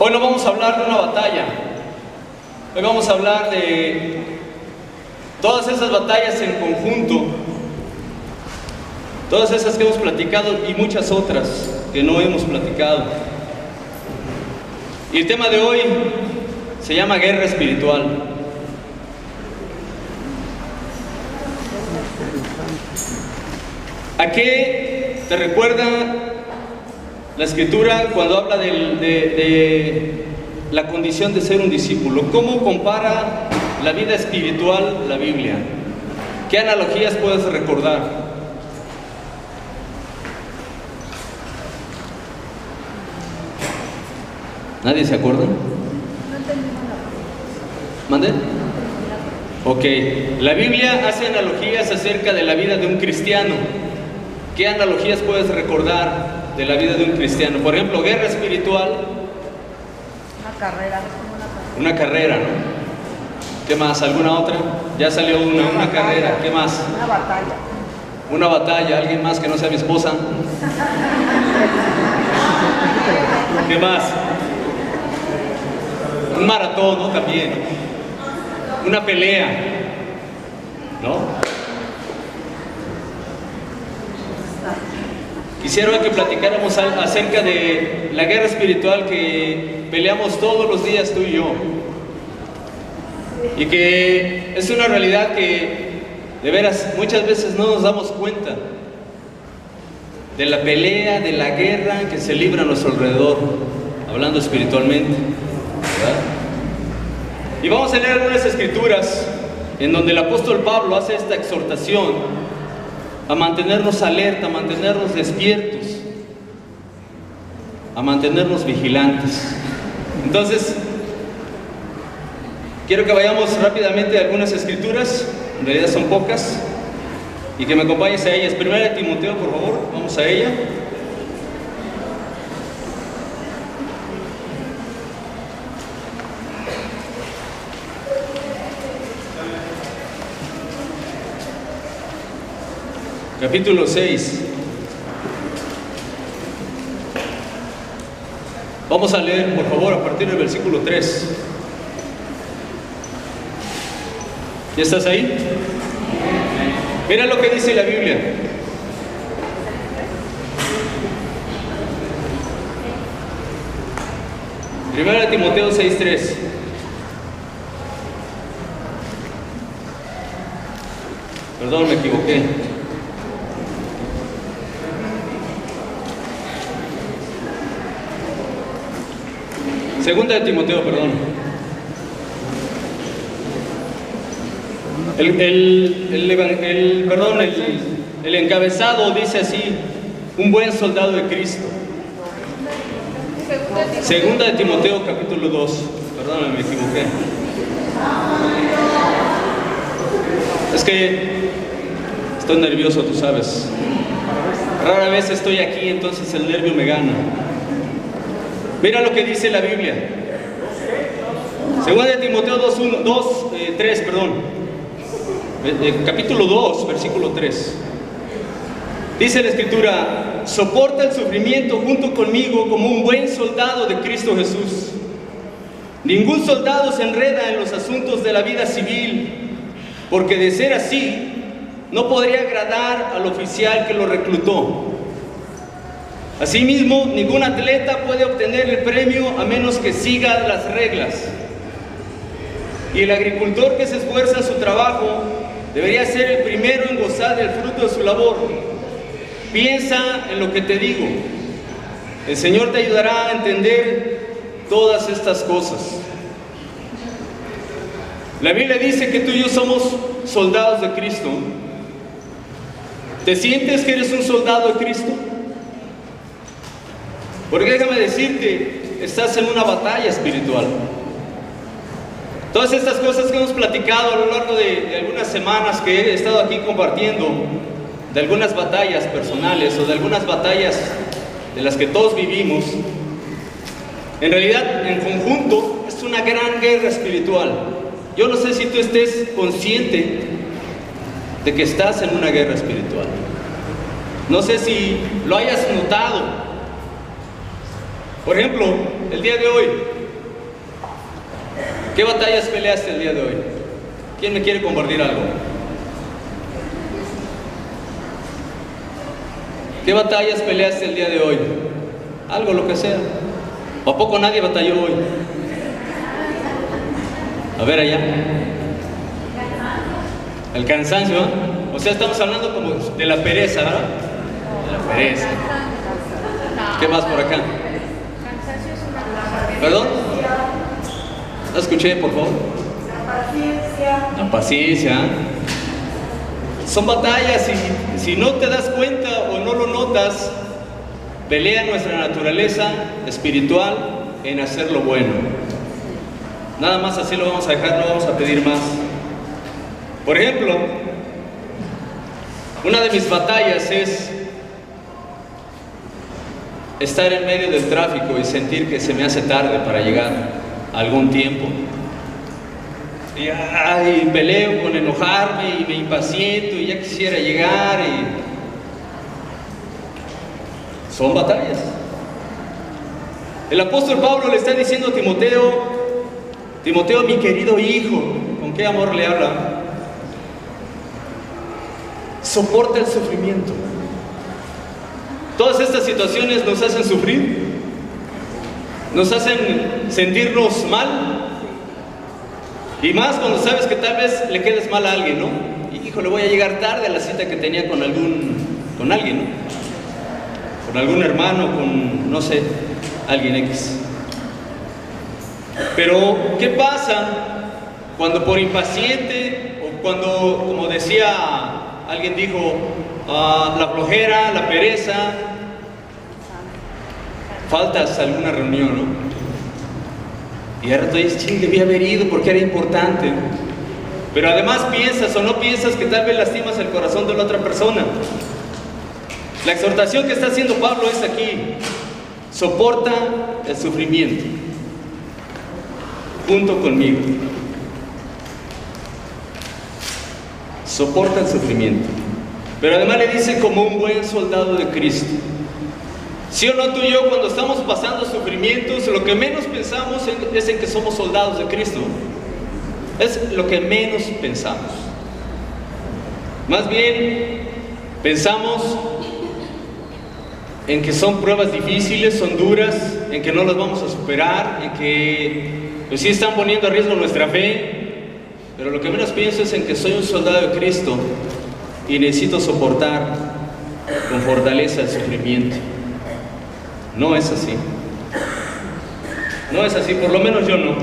Hoy no vamos a hablar de una batalla. Hoy vamos a hablar de todas esas batallas en conjunto, todas esas que hemos platicado y muchas otras que no hemos platicado. Y el tema de hoy se llama guerra espiritual. ¿A qué te recuerda la Escritura cuando habla de la condición de ser un discípulo? ¿Cómo compara la vida espiritual la Biblia? ¿Qué analogías puedes recordar? ¿Nadie se acuerda? ¿Mande? Ok, la Biblia hace analogías acerca de la vida de un cristiano. ¿Qué analogías puedes recordar de la vida de un cristiano? Por ejemplo, guerra espiritual. Una carrera. Una carrera, ¿no? ¿Qué más? ¿Alguna otra? Ya salió una carrera. ¿Qué más? Una batalla. Una batalla. ¿Alguien más que no sea mi esposa? ¿Qué más? Un maratón, ¿no? También. Una pelea, ¿no? Quisiera que platicáramos acerca de la guerra espiritual que peleamos todos los días tú y yo. Y que es una realidad que, de veras, muchas veces no nos damos cuenta de la pelea, de la guerra que se libra a nuestro alrededor, hablando espiritualmente, ¿verdad? Y vamos a leer algunas escrituras en donde el apóstol Pablo hace esta exhortación a mantenernos alerta, a mantenernos despiertos, a mantenernos vigilantes. Entonces, quiero que vayamos rápidamente a algunas escrituras, en realidad son pocas, y que me acompañes a ellas. Primera de Timoteo, por favor, vamos a ella. Capítulo 6. Vamos a leer, por favor, a partir del versículo 3. ¿Ya estás ahí? Mira lo que dice la Biblia. Primera de Timoteo 6:3. Perdón, me equivoqué. Segunda de Timoteo, perdón. El encabezado dice así: un buen soldado de Cristo. Segunda de Timoteo, capítulo 2. Perdón, me equivoqué. Es que estoy nervioso, tú sabes. Rara vez estoy aquí, entonces el nervio me gana. Mira lo que dice la Biblia. Segunda de Timoteo 3, perdón. Capítulo 2, versículo 3. Dice la Escritura: soporta el sufrimiento junto conmigo como un buen soldado de Cristo Jesús. Ningún soldado se enreda en los asuntos de la vida civil, porque de ser así, no podría agradar al oficial que lo reclutó. Asimismo, ningún atleta puede obtener el premio a menos que siga las reglas. Y el agricultor que se esfuerza en su trabajo debería ser el primero en gozar del fruto de su labor. Piensa en lo que te digo. El Señor te ayudará a entender todas estas cosas. La Biblia dice que tú y yo somos soldados de Cristo. ¿Te sientes que eres un soldado de Cristo? Porque déjame decirte, estás en una batalla espiritual. Todas estas cosas que hemos platicado a lo largo de algunas semanas que he estado aquí compartiendo, de algunas batallas personales o de algunas batallas de las que todos vivimos, en realidad, en conjunto, es una gran guerra espiritual. Yo no sé si tú estés consciente de que estás en una guerra espiritual. No sé si lo hayas notado. Por ejemplo, el día de hoy, ¿Qué batallas peleaste el día de hoy? ¿Quién me quiere compartir algo? ¿Qué batallas peleaste el día de hoy? Algo, lo que sea. ¿O a poco nadie batalló hoy? A ver allá. El cansancio, ¿eh? O sea, estamos hablando como de la pereza, ¿verdad? De la pereza. ¿Qué más por acá? ¿Perdón? ¿No escuché, por favor? La paciencia. La paciencia. Son batallas y si no te das cuenta o no lo notas, pelea nuestra naturaleza espiritual en hacer lo bueno. Nada más así lo vamos a dejar, no vamos a pedir más. Por ejemplo, una de mis batallas es estar en medio del tráfico y sentir que se me hace tarde para llegar a algún tiempo. Y peleo con enojarme y me impaciento y ya quisiera llegar son batallas. El apóstol Pablo le está diciendo a Timoteo, Timoteo, mi querido hijo, ¿con qué amor le habla? Soporta el sufrimiento. Todas estas situaciones nos hacen sufrir, nos hacen sentirnos mal. Y más cuando sabes que tal vez le quedes mal a alguien, ¿no? Híjole, voy a llegar tarde a la cita que tenía con alguien, ¿no? Con algún hermano, con, no sé, alguien X. Pero, ¿qué pasa cuando por impaciente, o cuando, como decía, alguien dijo, la flojera, la pereza, faltas a alguna reunión, ¿no? Y ahora tú dices, ching, debí haber ido porque era importante. Pero además piensas o no piensas que tal vez lastimas el corazón de la otra persona. La exhortación que está haciendo Pablo es aquí: soporta el sufrimiento. Junto conmigo. Soporta el sufrimiento. Pero además le dice como un buen soldado de Cristo. ¿Sí o no tú y yo, cuando estamos pasando sufrimientos, lo que menos pensamos es en que somos soldados de Cristo? Es lo que menos pensamos. Más bien, pensamos en que son pruebas difíciles, son duras, en que no las vamos a superar, en que pues sí están poniendo a riesgo nuestra fe. Pero lo que menos pienso es en que soy un soldado de Cristo y necesito soportar con fortaleza el sufrimiento. No es así. No es así, por lo menos yo no.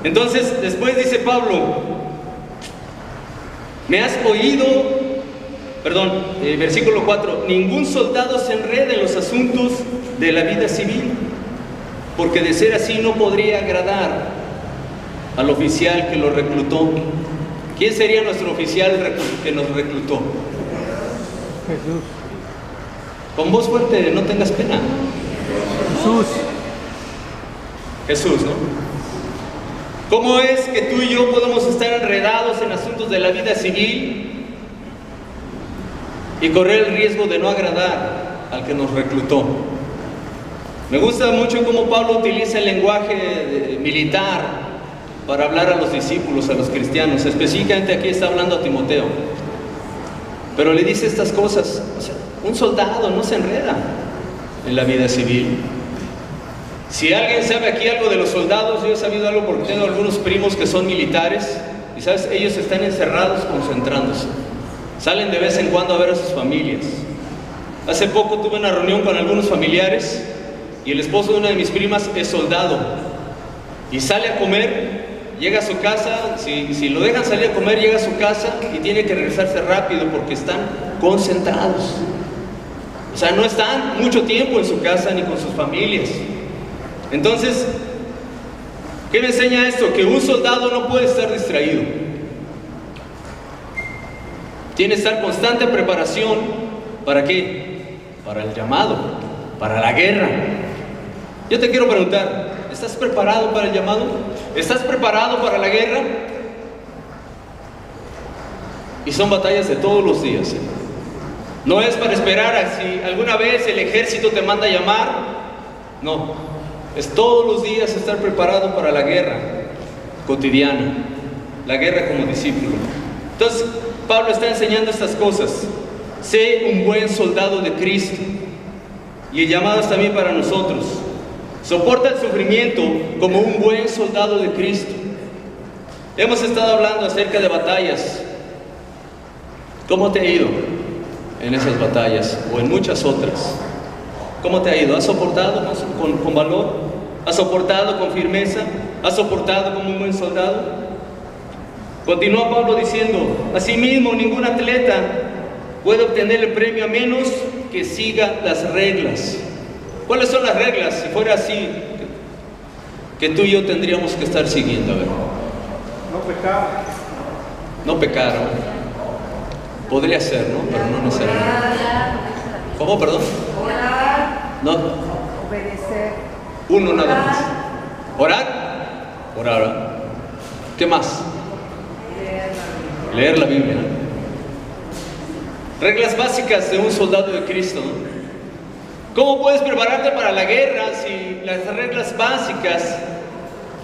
Entonces, después dice Pablo, me has oído, versículo 4, ningún soldado se enreda en los asuntos de la vida civil, porque de ser así no podría agradar al oficial que lo reclutó. ¿Quién sería nuestro oficial que nos reclutó? Jesús. Con voz fuerte, no tengas pena. Jesús, ¿no? ¿Cómo es que tú y yo podemos estar enredados en asuntos de la vida civil y correr el riesgo de no agradar al que nos reclutó? Me gusta mucho cómo Pablo utiliza el lenguaje militar para hablar a los discípulos, a los cristianos. Específicamente aquí está hablando a Timoteo, pero le dice estas cosas. O sea, un soldado no se enreda en la vida civil. Si alguien sabe aquí algo de los soldados, yo he sabido algo porque tengo algunos primos que son militares y sabes, ellos están encerrados concentrándose. Salen de vez en cuando a ver a sus familias. Hace poco tuve una reunión con algunos familiares y el esposo de una de mis primas es soldado y sale a comer, llega a su casa, si lo dejan salir a comer, llega a su casa y tiene que regresarse rápido porque están concentrados. O sea, no están mucho tiempo en su casa ni con sus familias. Entonces, ¿qué me enseña esto? Que un soldado no puede estar distraído. Tiene que estar en constante preparación. ¿Para qué? Para el llamado, para la guerra. Yo te quiero preguntar, ¿estás preparado para el llamado? ¿Estás preparado para la guerra? Y son batallas de todos los días, ¿eh? No es para esperar a si alguna vez el ejército te manda a llamar. No. Es todos los días estar preparado para la guerra. cotidiana, la guerra como discípulo. Entonces, Pablo está enseñando estas cosas. Sé un buen soldado de Cristo. Y el llamado es también para nosotros. Soporta el sufrimiento como un buen soldado de Cristo. Hemos estado hablando acerca de batallas. ¿Cómo te ha ido en esas batallas o en muchas otras? ¿Cómo te ha ido? ¿Has soportado con valor? ¿Has soportado con firmeza? ¿Has soportado como un buen soldado? Continúa Pablo diciendo: asimismo, ningún atleta puede obtener el premio a menos que siga las reglas. ¿Cuáles son las reglas? Si fuera así, que tú y yo tendríamos que estar siguiendo. A ver. No pecar. No pecar, ¿no? Podría ser, ¿no? Pero no necesariamente. ¿Cómo? Perdón. Orar, No. obedecer. Uno nada más. Orar. Orar. ¿Qué más? Leer la Biblia. Reglas básicas de un soldado de Cristo, ¿no? ¿Cómo puedes prepararte para la guerra si las reglas básicas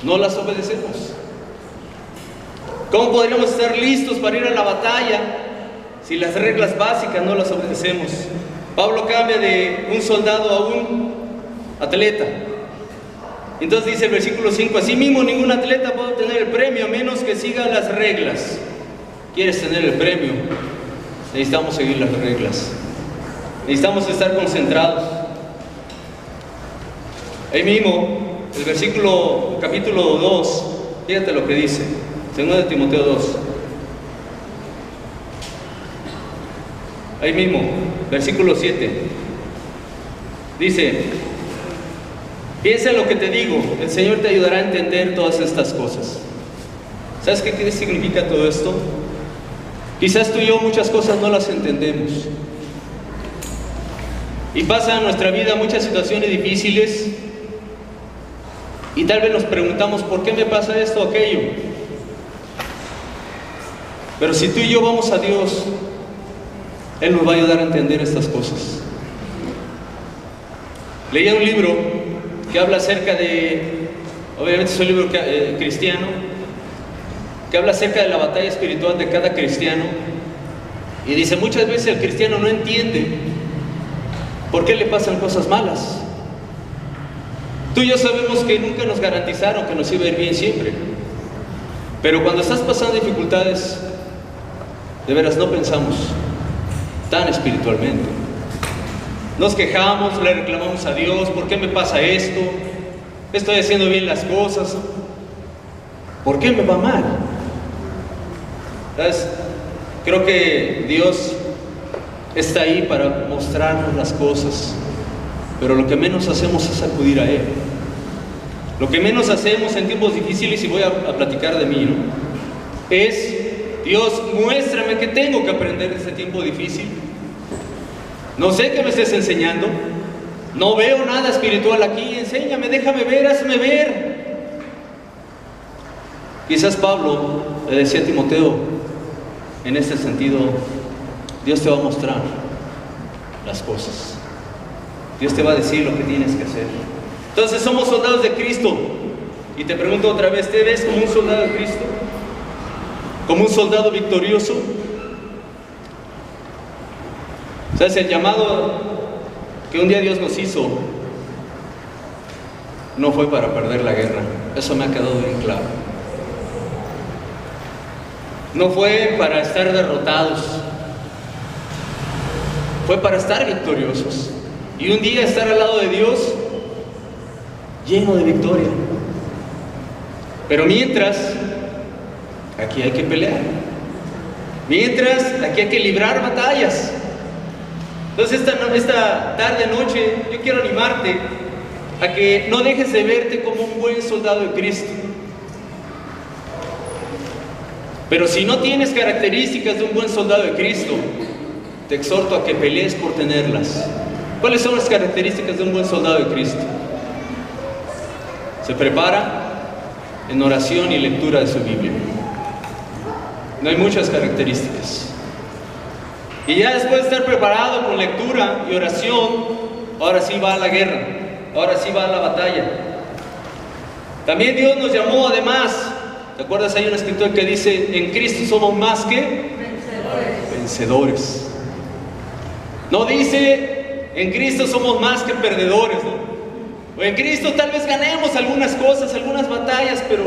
no las obedecemos? ¿Cómo podríamos estar listos para ir a la batalla si las reglas básicas no las obedecemos? Pablo cambia de un soldado a un atleta. Entonces dice el versículo 5: asimismo, ningún atleta puede obtener el premio a menos que siga las reglas. ¿Quieres tener el premio? Necesitamos seguir las reglas. Necesitamos estar concentrados. Ahí mismo, el versículo, capítulo 2, fíjate lo que dice, 2 de Timoteo 2. Ahí mismo, versículo 7. Dice: piensa en lo que te digo, el Señor te ayudará a entender todas estas cosas. ¿Sabes qué significa todo esto? Quizás tú y yo muchas cosas no las entendemos. Y pasa en nuestra vida muchas situaciones difíciles y tal vez nos preguntamos: ¿por qué me pasa esto o aquello? Pero si tú y yo vamos a Dios, Él nos va a ayudar a entender estas cosas. Leía un libro que habla acerca de, obviamente es un libro cristiano, que habla acerca de la batalla espiritual de cada cristiano, y dice: muchas veces el cristiano no entiende por qué le pasan cosas malas. Tú y yo sabemos que nunca nos garantizaron que nos iba a ir bien siempre, pero cuando estás pasando dificultades, de veras no pensamos tan espiritualmente. Nos quejamos, le reclamamos a Dios: ¿por qué me pasa esto? ¿Estoy haciendo bien las cosas? ¿Por qué me va mal? ¿Sabes? Creo que Dios está ahí para mostrarnos las cosas, pero lo que menos hacemos es acudir a Él. Lo que menos hacemos en tiempos difíciles, y voy a platicar de mí, ¿no? Es: Dios, muéstrame qué tengo que aprender de este tiempo difícil. No sé qué me estés enseñando, no veo nada espiritual aquí, enséñame, déjame ver, hazme ver. Quizás Pablo le decía a Timoteo en este sentido: Dios te va a mostrar las cosas, Dios te va a decir lo que tienes que hacer. Entonces somos soldados de Cristo, y te pregunto otra vez: ¿te ves como un soldado de Cristo? ¿Como un soldado victorioso? ¿Sabes? El llamado que un día Dios nos hizo no fue para perder la guerra. Eso me ha quedado bien claro. No fue para estar derrotados, fue para estar victoriosos. Y un día estar al lado de Dios lleno de victoria. Pero mientras, aquí hay que pelear. Mientras, aquí hay que librar batallas. Entonces esta tarde, noche, yo quiero animarte a que no dejes de verte como un buen soldado de Cristo. Pero si no tienes características de un buen soldado de Cristo, te exhorto a que pelees por tenerlas. ¿Cuáles son las características de un buen soldado de Cristo? Se prepara en oración y lectura de su Biblia. No hay muchas características. Y ya después de estar preparado con lectura y oración, ahora sí va a la guerra, ahora sí va a la batalla. También Dios nos llamó además ¿te acuerdas? Hay una escritura que dice, en Cristo somos más que vencedores. No dice, en Cristo somos más que perdedores, ¿no? O en Cristo tal vez ganemos algunas cosas, algunas batallas, pero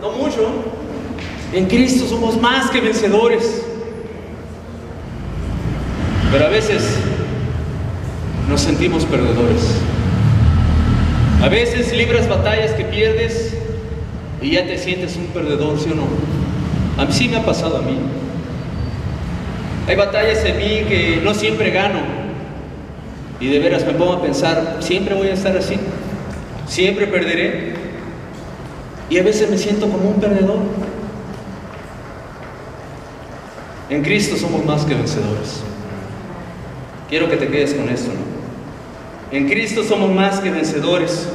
no mucho. En Cristo somos más que vencedores. Pero a veces nos sentimos perdedores. A veces libras batallas que pierdes y ya te sientes un perdedor, ¿sí o no? A mí sí me ha pasado a mí. Hay batallas en mí que no siempre gano. Y de veras me pongo a pensar, siempre voy a estar así. Siempre perderé. Y a veces me siento como un perdedor. En Cristo somos más que vencedores. Quiero que te quedes con esto, ¿no? En Cristo somos más que vencedores.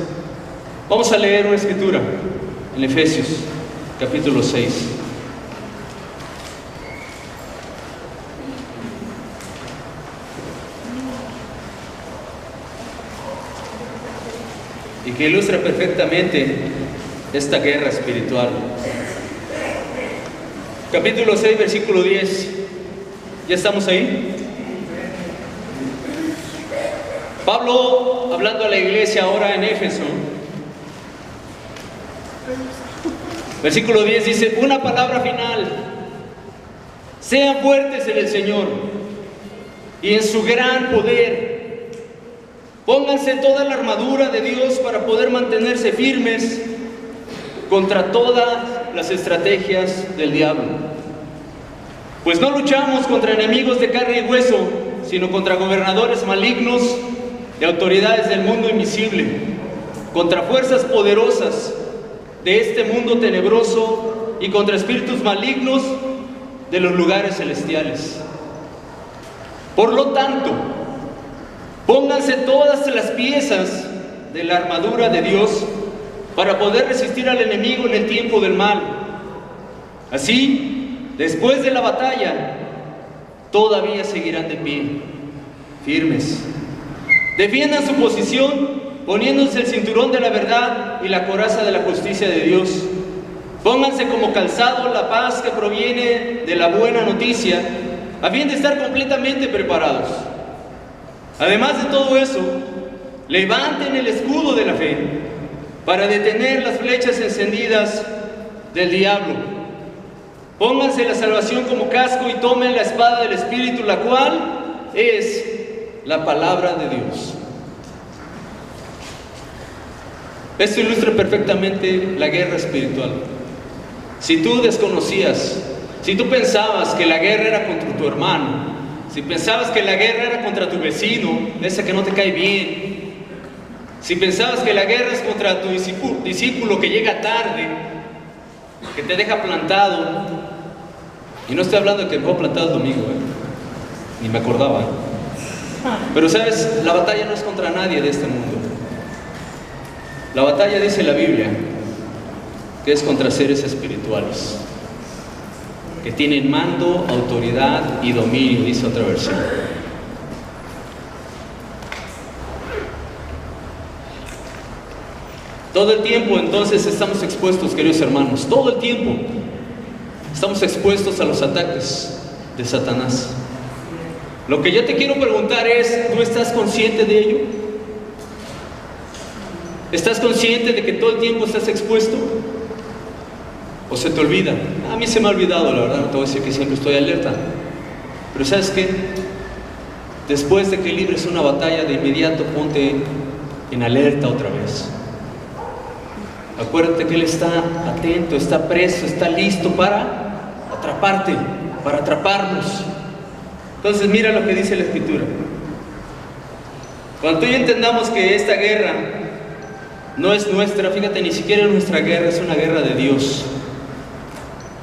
Vamos a leer una escritura en Efesios, capítulo 6. Y que ilustra perfectamente esta guerra espiritual. Capítulo 6, versículo 10. ¿Ya estamos ahí? Pablo, hablando a la iglesia ahora en Éfeso, versículo 10 dice, una palabra final: sean fuertes en el Señor y en su gran poder. Pónganse toda la armadura de Dios para poder mantenerse firmes contra todas las estrategias del diablo. Pues no luchamos contra enemigos de carne y hueso, sino contra gobernadores malignos de autoridades del mundo invisible, contra fuerzas poderosas de este mundo tenebroso y contra espíritus malignos de los lugares celestiales. Por lo tanto, pónganse todas las piezas de la armadura de Dios para poder resistir al enemigo en el tiempo del mal. Así, después de la batalla, todavía seguirán de pie, firmes. Defiendan su posición poniéndose el cinturón de la verdad y la coraza de la justicia de Dios. Pónganse como calzado la paz que proviene de la buena noticia, a fin de estar completamente preparados. Además de todo eso, levanten el escudo de la fe para detener las flechas encendidas del diablo. Pónganse la salvación como casco y tomen la espada del Espíritu, la cual es la palabra de Dios. Esto ilustra perfectamente la guerra espiritual. Si tú desconocías, si tú pensabas que la guerra era contra tu hermano, si pensabas que la guerra era contra tu vecino, ese que no te cae bien, si pensabas que la guerra es contra tu discípulo que llega tarde, que te deja plantado, y no estoy hablando de que me dejó plantado el domingo, ni me acordaba, pero sabes, la batalla no es contra nadie de este mundo. La batalla, dice la Biblia, que es contra seres espirituales, que tienen mando, autoridad y dominio, dice otra versión. Todo el tiempo entonces estamos expuestos, queridos hermanos, todo el tiempo estamos expuestos a los ataques de Satanás. Lo que yo te quiero preguntar es, ¿tú estás consciente de ello? ¿Estás consciente de que todo el tiempo estás expuesto? ¿O se te olvida? A mí se me ha olvidado, la verdad, no te voy a decir que siempre estoy alerta. Pero ¿sabes qué? Después de que libres una batalla, de inmediato ponte en alerta otra vez. Acuérdate que Él está atento, está presto, está listo para atraparte, para atraparnos. Entonces mira lo que dice la Escritura. Cuando tú y yo entendamos que esta guerra no es nuestra, fíjate, ni siquiera es nuestra guerra, es una guerra de Dios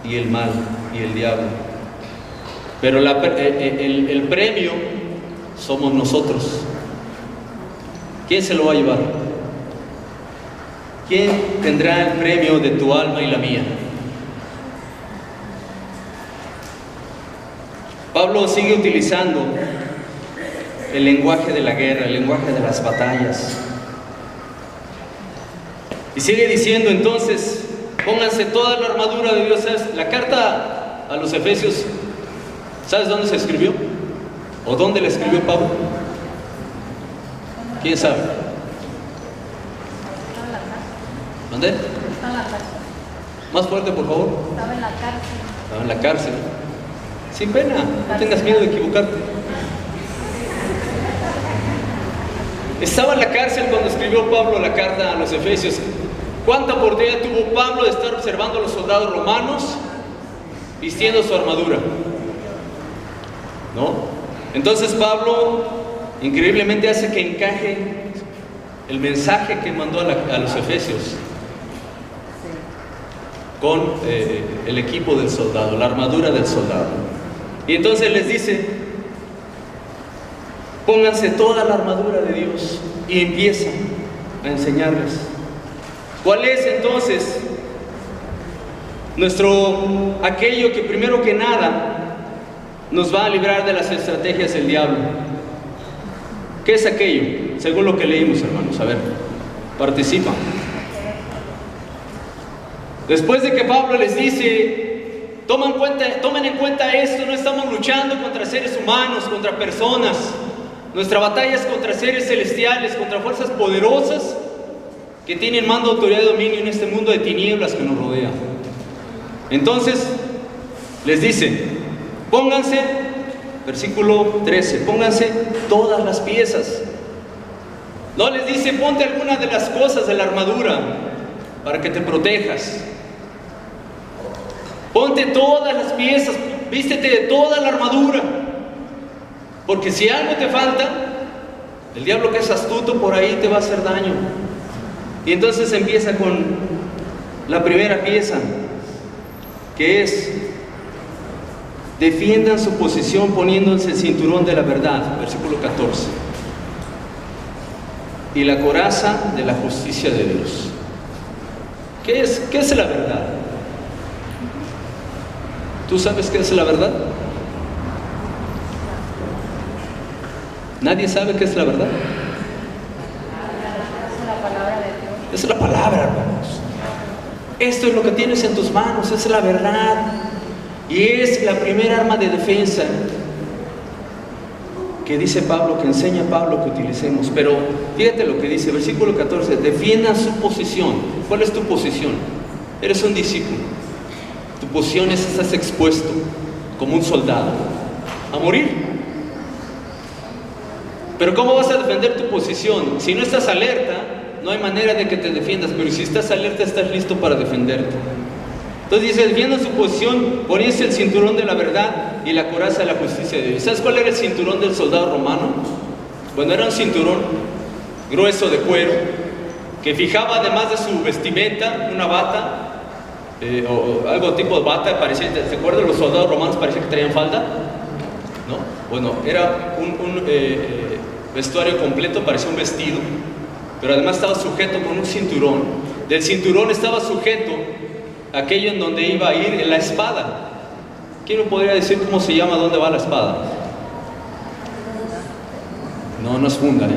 y el mal y el diablo. Pero el premio somos nosotros. ¿Quién se lo va a llevar? ¿Quién tendrá el premio de tu alma y la mía? Pablo sigue utilizando el lenguaje de la guerra, el lenguaje de las batallas. Y sigue diciendo entonces, Pónganse toda la armadura de Dios. ¿Sabes? La carta a los Efesios, ¿sabes dónde se escribió? ¿O dónde la escribió Pablo? ¿Quién sabe? ¿Dónde? Estaba en la cárcel. Más fuerte, por favor. Estaba en la cárcel. Estaba en la cárcel. Sin pena, no tengas miedo de equivocarte. Estaba en la cárcel cuando escribió Pablo la carta a los Efesios. ¿Cuánta oportunidad tuvo Pablo de estar observando a los soldados romanos vistiendo su armadura? ¿No? Entonces Pablo increíblemente hace que encaje el mensaje que mandó a los Efesios con el equipo del soldado, la armadura del soldado. Y entonces les dice: pónganse toda la armadura de Dios, y empieza a enseñarles. ¿Cuál es entonces aquello que primero que nada nos va a librar de las estrategias del diablo? ¿Qué es aquello? Según lo que leímos, hermanos. A ver, participa. Después de que Pablo les dice: tomen en cuenta esto, no estamos luchando contra seres humanos, contra personas. Nuestra batalla es contra seres celestiales, contra fuerzas poderosas que tienen mando, autoridad y dominio en este mundo de tinieblas que nos rodea. Entonces les dice: pónganse, versículo 13, pónganse todas las piezas. No les dice: ponte alguna de las cosas de la armadura para que te protejas. Ponte todas las piezas, vístete de toda la armadura, porque si algo te falta, el diablo, que es astuto, por ahí te va a hacer daño. Y entonces empieza con la primera pieza, que es: defiendan su posición poniéndose el cinturón de la verdad, versículo 14, y la coraza de la justicia de Dios. ¿Qué es la verdad? ¿Tú sabes qué es la verdad? ¿Nadie sabe qué es la verdad? Es la palabra de Dios. Es la palabra, hermanos. Esto es lo que tienes en tus manos, es la verdad. Y es la primera arma de defensa que dice Pablo, que enseña Pablo que utilicemos. Pero fíjate lo que dice, versículo 14: defiendan su posición. ¿Cuál es tu posición? Eres un discípulo. Tu posición es: estás expuesto como un soldado a morir. Pero ¿cómo vas a defender tu posición? Si no estás alerta, no hay manera de que te defiendas. Pero si estás alerta, estás listo para defenderte. Entonces dice: defiendan su posición, poniéndose el cinturón de la verdad y la coraza de la justicia de Dios. ¿Sabes cuál era el cinturón del soldado romano? Bueno, era un cinturón grueso de cuero que fijaba, además de su vestimenta, una bata, o algo tipo de bata. Parecía, ¿te acuerdas? Los soldados romanos parecía que traían falda, ¿no? Bueno, era un vestuario completo, parecía un vestido, pero además estaba sujeto con un cinturón. Del cinturón estaba sujeto aquello en donde iba a ir la espada. ¿Quién me podría decir cómo se llama, dónde va la espada? No es funda, ¿eh?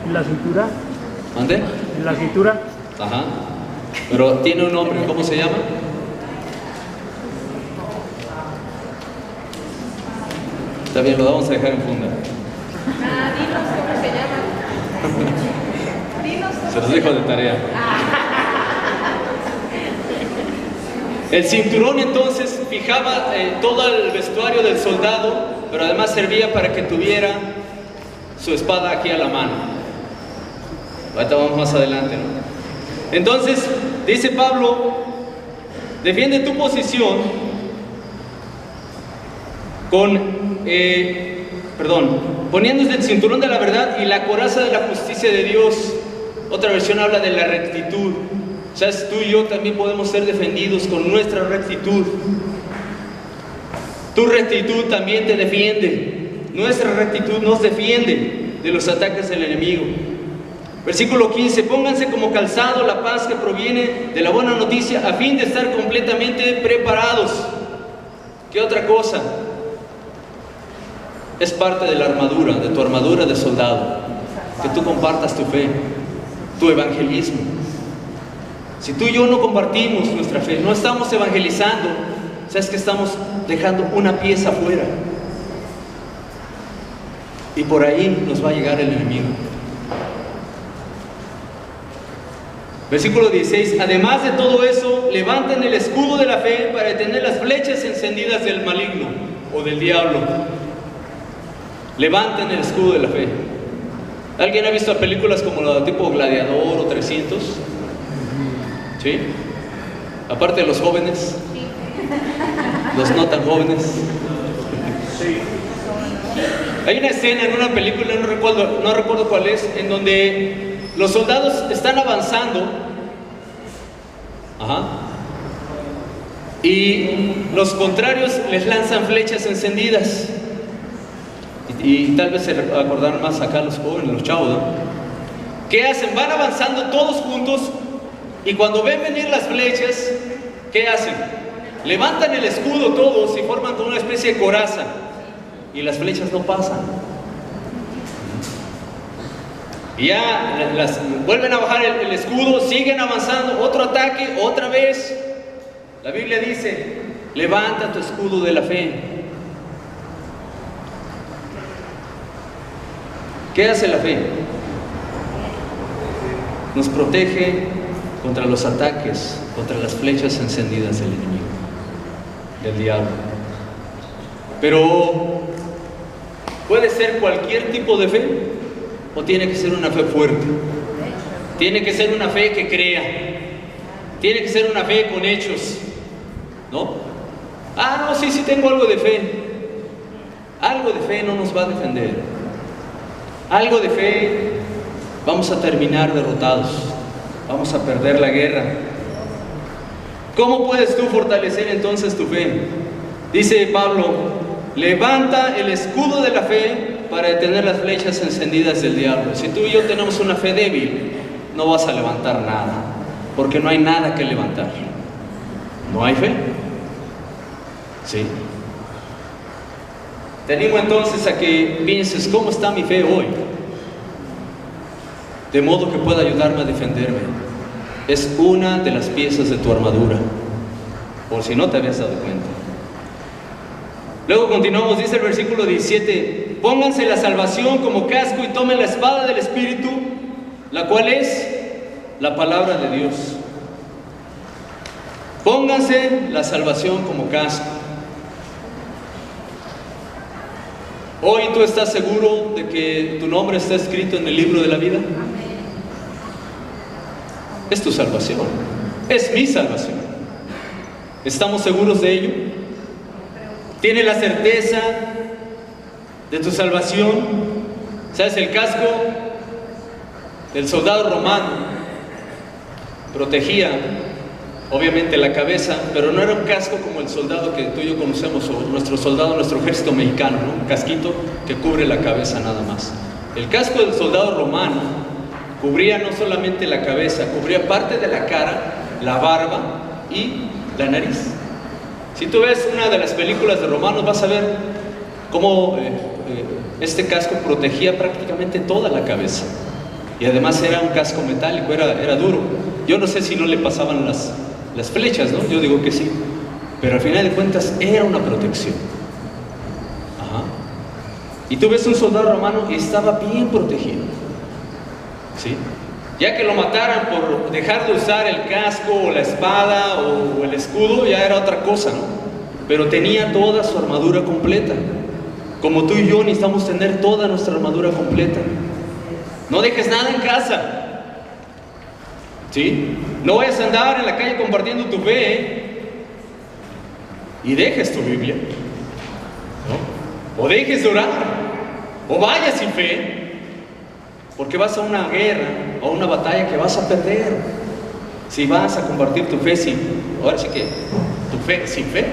¿En la cintura? ¿Dónde? ¿En la cintura? Ajá. Pero tiene un nombre, ¿cómo se llama? Está bien, lo vamos a dejar en funda. Dinos cómo se llama. Dinos cómo Se los dejo de tarea. El cinturón entonces fijaba todo el vestuario del soldado, pero además servía para que tuviera su espada aquí a la mano. Ahorita vamos más adelante, ¿no? Entonces dice Pablo: defiende tu posición poniéndose el cinturón de la verdad y la coraza de la justicia de Dios. Otra versión habla de la rectitud. O sea, tú y yo también podemos ser defendidos con nuestra rectitud. Tu rectitud también te defiende. Nuestra rectitud nos defiende de los ataques del enemigo. Versículo 15: pónganse como calzado la paz que proviene de la buena noticia, a fin de estar completamente preparados. ¿Qué otra cosa? Es parte de la armadura, de tu armadura de soldado, que tú compartas tu fe, tu evangelismo. Si tú y yo no compartimos nuestra fe, no estamos evangelizando, sabes que estamos dejando una pieza fuera. Y por ahí nos va a llegar el enemigo. Versículo 16: además de todo eso, levanten el escudo de la fe para detener las flechas encendidas del maligno o del diablo. Levanten el escudo de la fe. ¿Alguien ha visto películas como la tipo Gladiador o 300? ¿Sí? Aparte de los jóvenes, los no tan jóvenes. Hay una escena en una película, no recuerdo cuál es, en donde los soldados están avanzando, y los contrarios les lanzan flechas encendidas. Y tal vez se acordaron más acá los jóvenes, los chavos, ¿no? ¿Qué hacen? Van avanzando todos juntos, y cuando ven venir las flechas, ¿qué hacen? Levantan el escudo todos y forman como una especie de coraza, y las flechas no pasan. Y ya vuelven a bajar el escudo, siguen avanzando, otro ataque, otra vez. La Biblia dice: levanta tu escudo de la fe. ¿Qué hace la fe? Nos protege contra los ataques, contra las flechas encendidas del enemigo, del diablo. Pero puede ser cualquier tipo de fe, o tiene que ser una fe fuerte. Tiene que ser una fe que crea. Tiene que ser una fe con hechos, ¿no? No, sí tengo algo de fe. Algo de fe no nos va a defender. Algo de fe, vamos a terminar derrotados. Vamos a perder la guerra. ¿Cómo puedes tú fortalecer entonces tu fe? Dice Pablo: levanta el escudo de la fe para detener las flechas encendidas del diablo. Si tú y yo tenemos una fe débil, no vas a levantar nada, porque no hay nada que levantar. ¿No hay fe? Sí. Te animo entonces a que pienses: ¿cómo está mi fe hoy? De modo que pueda ayudarme a defenderme. Es una de las piezas de tu armadura, por si no te habías dado cuenta. Luego continuamos, dice el versículo 17: pónganse la salvación como casco y tomen la espada del Espíritu, la cual es la palabra de Dios. Pónganse la salvación como casco. Hoy tú estás seguro de que tu nombre está escrito en el libro de la vida. Es tu salvación, es mi salvación. ¿Estamos seguros de ello? ¿Tienes la certeza de tu salvación? ¿Sabes? El casco del soldado romano protegía obviamente la cabeza, pero no era un casco como el soldado que tú y yo conocemos, o nuestro soldado, nuestro ejército mexicano, ¿no? Un casquito que cubre la cabeza nada más. El casco del soldado romano cubría no solamente la cabeza, cubría parte de la cara, la barba y la nariz. Si tú ves una de las películas de romanos, vas a ver cómo este casco protegía prácticamente toda la cabeza. Y además era un casco metálico, era duro. Yo no sé si no le pasaban las flechas, ¿no? Yo digo que sí. Pero al final de cuentas era una protección. Y tú ves un soldado romano y estaba bien protegido, ¿sí? Ya que lo mataran por dejar de usar el casco o la espada o el escudo, ya era otra cosa, ¿no? Pero tenía toda su armadura completa. Como tú y yo necesitamos tener toda nuestra armadura completa. No dejes nada en casa, ¿sí? No vayas a andar en la calle compartiendo tu fe, y dejes tu Biblia, ¿no? O dejes de orar, o vayas sin fe, porque vas a una guerra o a una batalla que vas a perder. Si vas a compartir tu fe ahora sí que tu fe sin fe,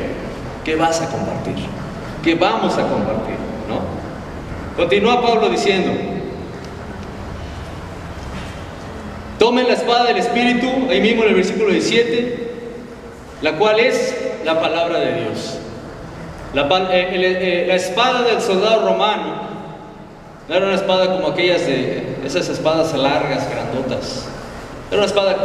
¿qué vas a compartir? ¿Qué vamos a compartir? ¿No? Continúa Pablo diciendo: tomen la espada del Espíritu, ahí mismo en el versículo 17, la cual es la palabra de Dios. La espada del soldado romano no era una espada como aquellas de esas espadas largas, grandotas. Era una espada